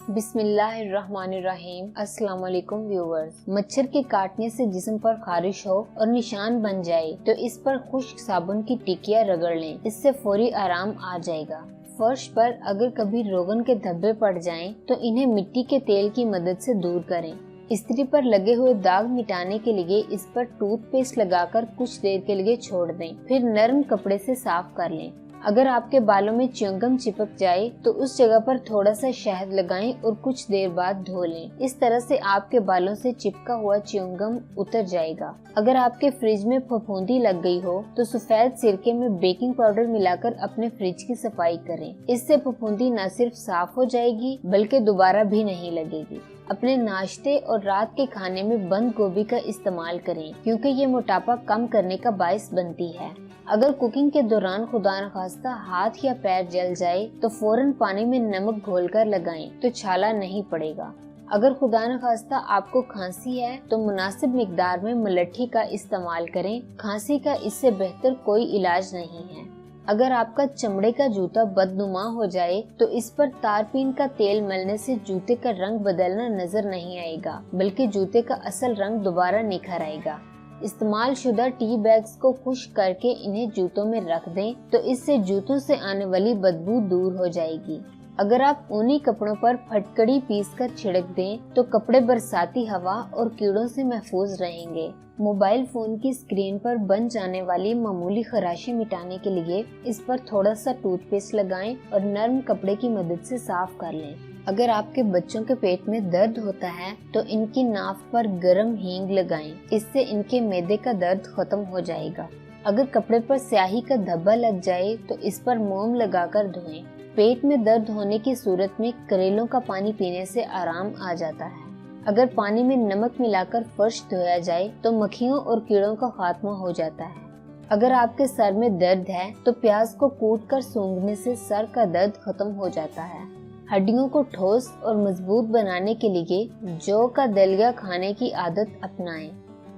बिस्मिल्लाहिर्रहमानिर्रहीम। अस्सलाम वालेकुम व्यूअर्स। मच्छर के काटने से जिस्म पर खारिश हो और निशान बन जाए तो इस पर खुश्क साबुन की टिकिया रगड़ लें, इससे फौरी आराम आ जाएगा। फर्श पर अगर कभी रोगन के धब्बे पड़ जाएं तो इन्हें मिट्टी के तेल की मदद से दूर करें। इस्त्री पर लगे हुए दाग मिटाने के लिए इस पर टूथपेस्ट लगाकर कुछ देर के लिए छोड़ दें, फिर नरम कपड़े से साफ कर लें। अगर आपके बालों में च्युइंगम चिपक जाए तो उस जगह पर थोड़ा सा शहद लगाएं और कुछ देर बाद धो लें। इस तरह से आपके बालों से चिपका हुआ च्युइंगम उतर जाएगा। अगर आपके फ्रिज में फफूंदी लग गई हो तो सफेद सिरके में बेकिंग पाउडर मिलाकर अपने फ्रिज की सफाई करें। इससे फफूंदी न सिर्फ साफ हो जाएगी बल्कि दोबारा भी नहीं लगेगी। अपने नाश्ते और रात के खाने में बंद गोभी का इस्तेमाल करें क्योंकि ये मोटापा कम करने का बायस बनती है। अगर कुकिंग के दौरान खुदा न खास्ता हाथ या पैर जल जाए तो फौरन पानी में नमक घोलकर लगाएं तो छाला नहीं पड़ेगा। अगर खुदा न खास्ता आपको खांसी है तो मुनासिब मिकदार में मलट्ठी का इस्तेमाल करें। खांसी का इससे बेहतर कोई इलाज नहीं है। अगर आपका चमड़े का जूता बदनुमा हो जाए तो इस पर तारपीन का तेल मलने से जूते का रंग बदलना नजर नहीं आएगा बल्कि जूते का असल रंग दोबारा निखर आएगा। इस्तेमाल शुदा टी बैग्स को खुश्क करके इन्हें जूतों में रख दें तो इससे जूतों से आने वाली बदबू दूर हो जाएगी। अगर आप ऊनी कपड़ों पर फटकड़ी पीसकर छिड़क दें तो कपड़े बरसाती हवा और कीड़ों से महफूज रहेंगे। मोबाइल फोन की स्क्रीन पर बन जाने वाली मामूली खराशी मिटाने के लिए इस पर थोड़ा सा टूथपेस्ट लगाएं और नरम कपड़े की मदद से साफ कर लें। अगर आपके बच्चों के पेट में दर्द होता है तो इनकी नाफ पर गरम हींग लगाएं, इससे इनके मैदे का दर्द खत्म हो जाएगा। अगर कपड़े पर स्याही का धब्बा लग जाए तो इस पर मोम लगाकर धोएं। पेट में दर्द होने की सूरत में करेलों का पानी पीने से आराम आ जाता है। अगर पानी में नमक मिलाकर फर्श धोया जाए तो मक्खियों और कीड़ों का खात्मा हो जाता है। अगर आपके सर में दर्द है तो प्याज को कूटकर सूंघने से सर का दर्द खत्म हो जाता है। हड्डियों को ठोस और मजबूत बनाने के लिए जौ का दलिया खाने की आदत अपनाएं।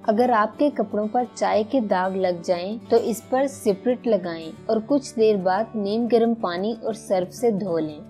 अगर आपके कपड़ों पर चाय के दाग लग जाएं तो इस पर सिप्रिट लगाएं और कुछ देर बाद नीम गर्म पानी और सर्फ से धो लें।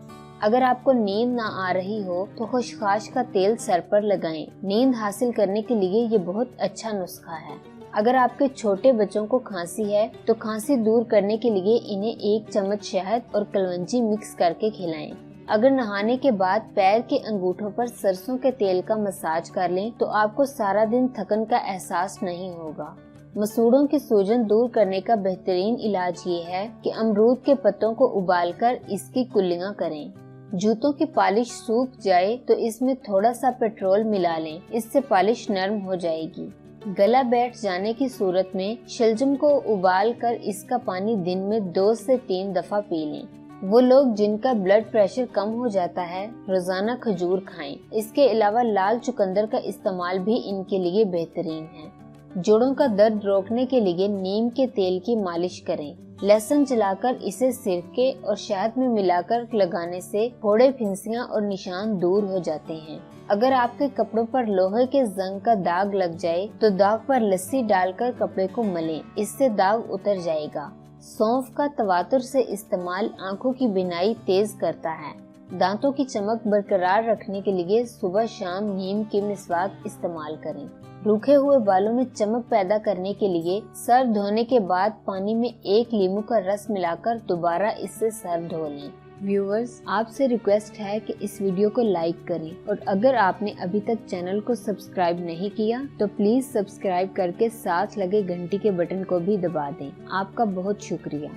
अगर आपको नींद ना आ रही हो तो खुशखाश का तेल सर पर लगाएं। नींद हासिल करने के लिए ये बहुत अच्छा नुस्खा है। अगर आपके छोटे बच्चों को खांसी है तो खांसी दूर करने के लिए इन्हें 1 चम्मच शहद और कलवंजी मिक्स करके खिलाएं। अगर नहाने के बाद पैर के अंगूठों पर सरसों के तेल का मसाज कर लें तो आपको सारा दिन थकन का एहसास नहीं होगा। मसूड़ों की सूजन दूर करने का बेहतरीन इलाज ये है कि अमरूद के पत्तों को उबालकर इसकी कुल्लियां करें। जूतों की पॉलिश सूख जाए तो इसमें थोड़ा सा पेट्रोल मिला लें, इससे पॉलिश नरम हो जाएगी। गला बैठ जाने की सूरत में शलजम को उबाल कर इसका पानी दिन में 2 से 3 दफा पी लें। वो लोग जिनका ब्लड प्रेशर कम हो जाता है रोजाना खजूर खाएं। इसके अलावा लाल चुकंदर का इस्तेमाल भी इनके लिए बेहतरीन है। जोड़ों का दर्द रोकने के लिए नीम के तेल की मालिश करें। लहसुन जलाकर इसे सिरके और शहद में मिलाकर लगाने से फोड़े, फिंसियां और निशान दूर हो जाते हैं। अगर आपके कपड़ों पर लोहे के जंग का दाग लग जाए तो दाग पर लस्सी डालकर कपड़े को मलें, इससे दाग उतर जाएगा। सौंफ का तवातुर से इस्तेमाल आंखों की बिनाई तेज करता है। दांतों की चमक बरकरार रखने के लिए सुबह शाम नीम की मिसवाक इस्तेमाल करें। रूखे हुए बालों में चमक पैदा करने के लिए सर धोने के बाद पानी में 1 लीमू का रस मिलाकर दोबारा इससे सर धो लें। व्यूअर्स, आपसे रिक्वेस्ट है कि इस वीडियो को लाइक करें और अगर आपने अभी तक चैनल को सब्सक्राइब नहीं किया तो प्लीज सब्सक्राइब करके साथ लगे घंटी के बटन को भी दबा दें। आपका बहुत शुक्रिया।